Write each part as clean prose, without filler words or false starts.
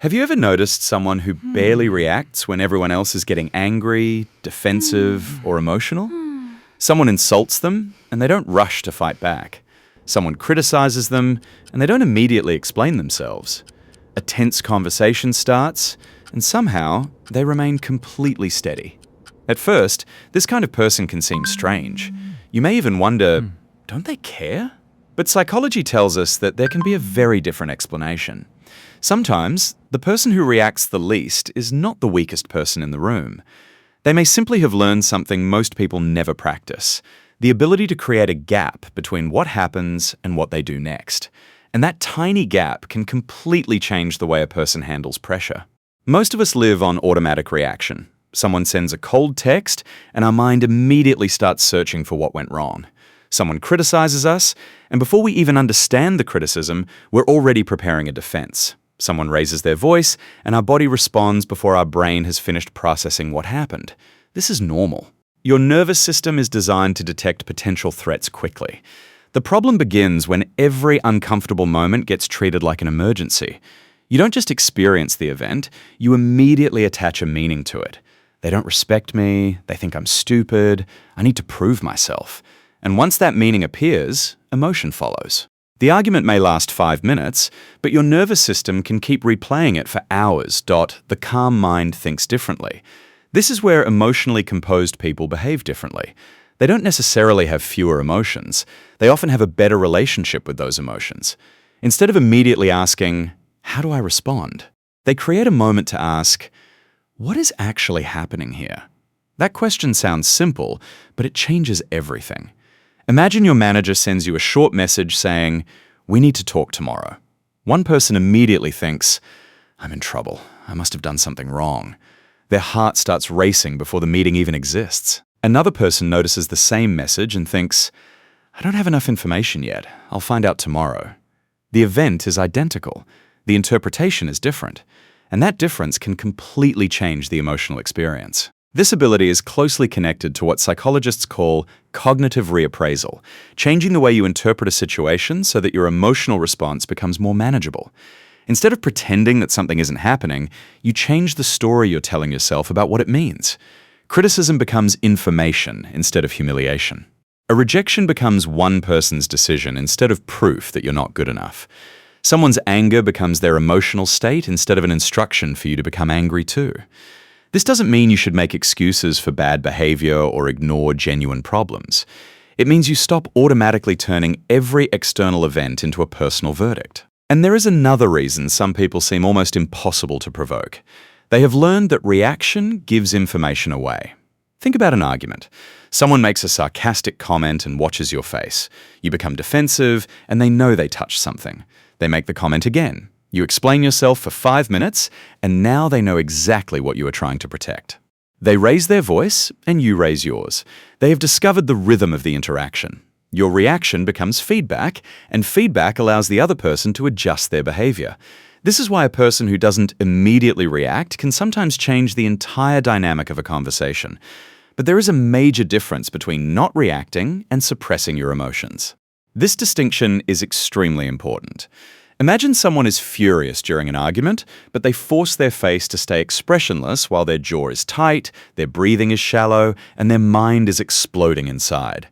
Have you ever noticed someone who barely reacts when everyone else is getting angry, defensive, or emotional? Someone insults them, and they don't rush to fight back. Someone criticizes them, and they don't immediately explain themselves. A tense conversation starts, and somehow they remain completely steady. At first, this kind of person can seem strange. You may even wonder, don't they care? But psychology tells us that there can be a very different explanation. Sometimes, the person who reacts the least is not the weakest person in the room. They may simply have learned something most people never practice: the ability to create a gap between what happens and what they do next. And that tiny gap can completely change the way a person handles pressure. Most of us live on automatic reaction. Someone sends a cold text, and our mind immediately starts searching for what went wrong. Someone criticizes us, and before we even understand the criticism, we're already preparing a defense. Someone raises their voice, and our body responds before our brain has finished processing what happened. This is normal. Your nervous system is designed to detect potential threats quickly. The problem begins when every uncomfortable moment gets treated like an emergency. You don't just experience the event, you immediately attach a meaning to it. They don't respect me, they think I'm stupid, I need to prove myself. And once that meaning appears, emotion follows. The argument may last 5 minutes, but your nervous system can keep replaying it for hours. The calm mind thinks differently. This is where emotionally composed people behave differently. They don't necessarily have fewer emotions. They often have a better relationship with those emotions. Instead of immediately asking, how do I respond? They create a moment to ask, what is actually happening here? That question sounds simple, but it changes everything. Imagine your manager sends you a short message saying, we need to talk tomorrow. One person immediately thinks, I'm in trouble. I must have done something wrong. Their heart starts racing before the meeting even exists. Another person notices the same message and thinks, I don't have enough information yet. I'll find out tomorrow. The event is identical. The interpretation is different. And that difference can completely change the emotional experience. This ability is closely connected to what psychologists call cognitive reappraisal, changing the way you interpret a situation so that your emotional response becomes more manageable. Instead of pretending that something isn't happening, you change the story you're telling yourself about what it means. Criticism becomes information instead of humiliation. A rejection becomes one person's decision instead of proof that you're not good enough. Someone's anger becomes their emotional state instead of an instruction for you to become angry too. This doesn't mean you should make excuses for bad behavior or ignore genuine problems. It means you stop automatically turning every external event into a personal verdict. And there is another reason some people seem almost impossible to provoke. They have learned that reaction gives information away. Think about an argument. Someone makes a sarcastic comment and watches your face. You become defensive, and they know they touched something. They make the comment again. You explain yourself for 5 minutes, and now they know exactly what you are trying to protect. They raise their voice, and you raise yours. They have discovered the rhythm of the interaction. Your reaction becomes feedback, and feedback allows the other person to adjust their behavior. This is why a person who doesn't immediately react can sometimes change the entire dynamic of a conversation. But there is a major difference between not reacting and suppressing your emotions. This distinction is extremely important. Imagine someone is furious during an argument, but they force their face to stay expressionless while their jaw is tight, their breathing is shallow, and their mind is exploding inside.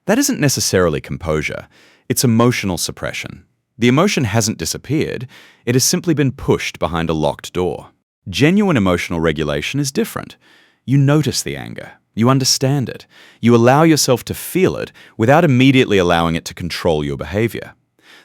That isn't necessarily composure. It's emotional suppression. The emotion hasn't disappeared. It has simply been pushed behind a locked door. Genuine emotional regulation is different. You notice the anger. You understand it. You allow yourself to feel it without immediately allowing it to control your behavior.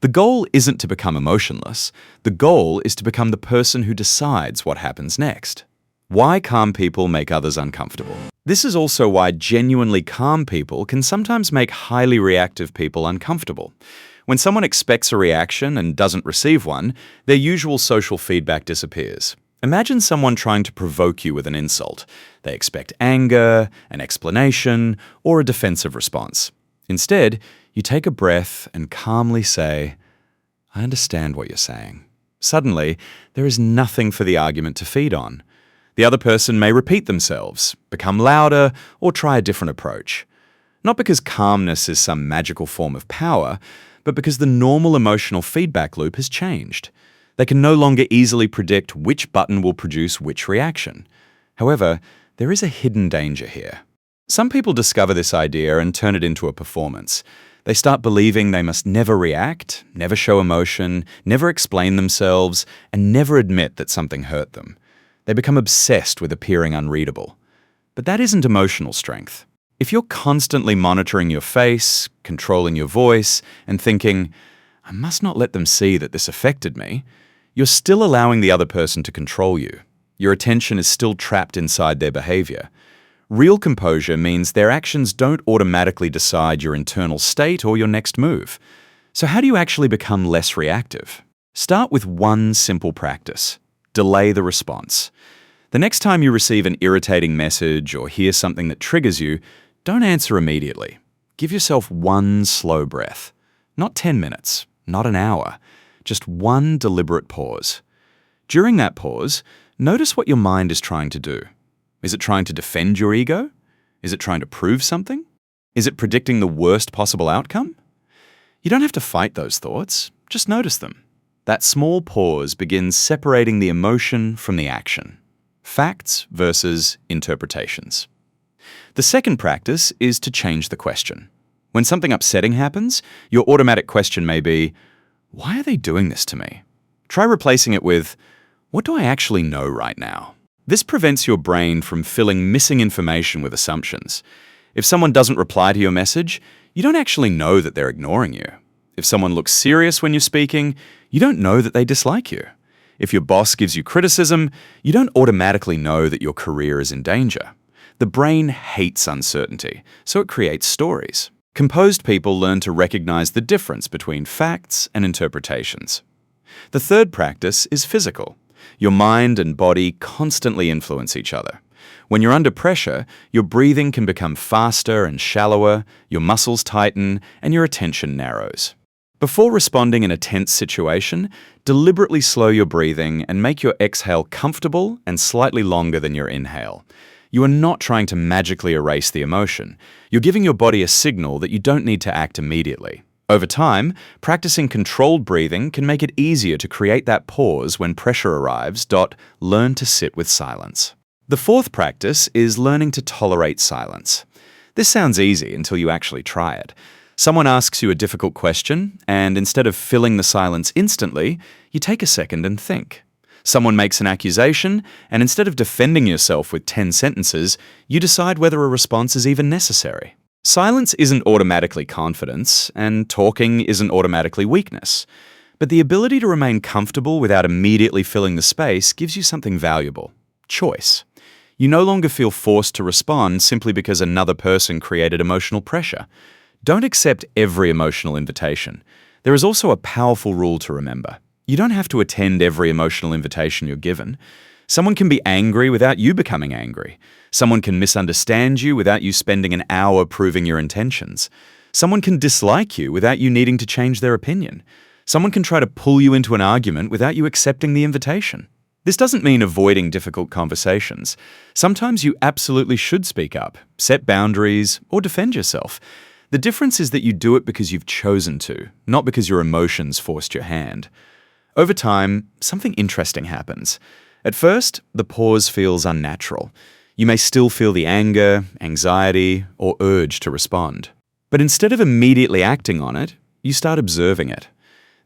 The goal isn't to become emotionless. The goal is to become the person who decides what happens next. Why calm people make others uncomfortable. This is also why genuinely calm people can sometimes make highly reactive people uncomfortable. When someone expects a reaction and doesn't receive one, their usual social feedback disappears. Imagine someone trying to provoke you with an insult. They expect anger, an explanation, or a defensive response. Instead, you take a breath and calmly say, I understand what you're saying. Suddenly, there is nothing for the argument to feed on. The other person may repeat themselves, become louder, or try a different approach. Not because calmness is some magical form of power, but because the normal emotional feedback loop has changed. They can no longer easily predict which button will produce which reaction. However, there is a hidden danger here. Some people discover this idea and turn it into a performance. They start believing they must never react, never show emotion, never explain themselves, and never admit that something hurt them. They become obsessed with appearing unreadable. But that isn't emotional strength. If you're constantly monitoring your face, controlling your voice, and thinking, "I must not let them see that this affected me," you're still allowing the other person to control you. Your attention is still trapped inside their behavior. Real composure means their actions don't automatically decide your internal state or your next move. So how do you actually become less reactive? Start with one simple practice. Delay the response. The next time you receive an irritating message or hear something that triggers you, don't answer immediately. Give yourself one slow breath. Not 10 minutes, not an hour. Just one deliberate pause. During that pause, notice what your mind is trying to do. Is it trying to defend your ego? Is it trying to prove something? Is it predicting the worst possible outcome? You don't have to fight those thoughts, just notice them. That small pause begins separating the emotion from the action. Facts versus interpretations. The second practice is to change the question. When something upsetting happens, your automatic question may be, "Why are they doing this to me?" Try replacing it with, "What do I actually know right now?" This prevents your brain from filling missing information with assumptions. If someone doesn't reply to your message, you don't actually know that they're ignoring you. If someone looks serious when you're speaking, you don't know that they dislike you. If your boss gives you criticism, you don't automatically know that your career is in danger. The brain hates uncertainty, so it creates stories. Composed people learn to recognize the difference between facts and interpretations. The third practice is physical. Your mind and body constantly influence each other. When you're under pressure, your breathing can become faster and shallower, your muscles tighten, and your attention narrows. Before responding in a tense situation, deliberately slow your breathing and make your exhale comfortable and slightly longer than your inhale. You are not trying to magically erase the emotion. You're giving your body a signal that you don't need to act immediately. Over time, practicing controlled breathing can make it easier to create that pause when pressure arrives. Learn to sit with silence. The fourth practice is learning to tolerate silence. This sounds easy until you actually try it. Someone asks you a difficult question, and instead of filling the silence instantly, you take a second and think. Someone makes an accusation, and instead of defending yourself with 10 sentences, you decide whether a response is even necessary. Silence isn't automatically confidence, and talking isn't automatically weakness. But the ability to remain comfortable without immediately filling the space gives you something valuable: choice. You no longer feel forced to respond simply because another person created emotional pressure. Don't accept every emotional invitation. There is also a powerful rule to remember. You don't have to attend every emotional invitation you're given. Someone can be angry without you becoming angry. Someone can misunderstand you without you spending an hour proving your intentions. Someone can dislike you without you needing to change their opinion. Someone can try to pull you into an argument without you accepting the invitation. This doesn't mean avoiding difficult conversations. Sometimes you absolutely should speak up, set boundaries, or defend yourself. The difference is that you do it because you've chosen to, not because your emotions forced your hand. Over time, something interesting happens. At first, the pause feels unnatural. You may still feel the anger, anxiety, or urge to respond. But instead of immediately acting on it, you start observing it.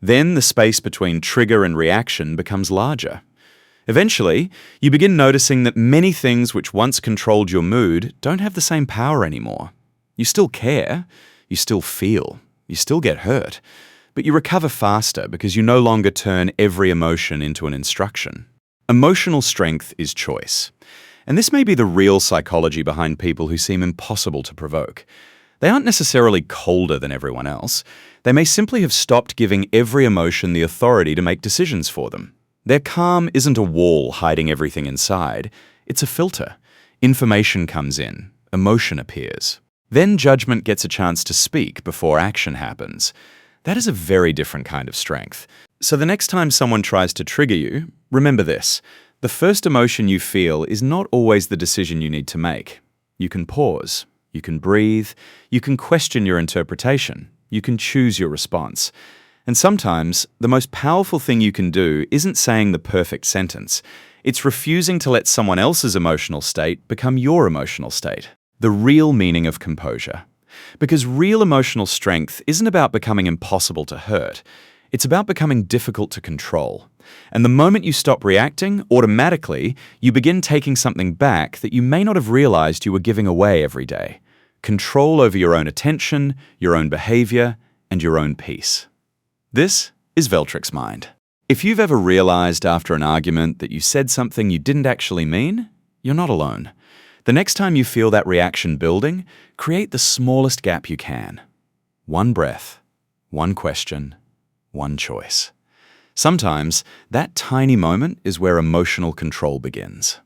Then the space between trigger and reaction becomes larger. Eventually, you begin noticing that many things which once controlled your mood don't have the same power anymore. You still care, you still feel, you still get hurt, but you recover faster because you no longer turn every emotion into an instruction. Emotional strength is choice. And this may be the real psychology behind people who seem impossible to provoke. They aren't necessarily colder than everyone else. They may simply have stopped giving every emotion the authority to make decisions for them. Their calm isn't a wall hiding everything inside. It's a filter. Information comes in. Emotion appears. Then judgment gets a chance to speak before action happens. That is a very different kind of strength. So the next time someone tries to trigger you, remember this. The first emotion you feel is not always the decision you need to make. You can pause. You can breathe. You can question your interpretation. You can choose your response. And sometimes, the most powerful thing you can do isn't saying the perfect sentence. It's refusing to let someone else's emotional state become your emotional state. The real meaning of composure. Because real emotional strength isn't about becoming impossible to hurt. It's about becoming difficult to control. And the moment you stop reacting, automatically, you begin taking something back that you may not have realized you were giving away every day. Control over your own attention, your own behavior, and your own peace. This is Veltrix Mind. If you've ever realized after an argument that you said something you didn't actually mean, you're not alone. The next time you feel that reaction building, create the smallest gap you can. One breath, one question, one choice. Sometimes, that tiny moment is where emotional control begins.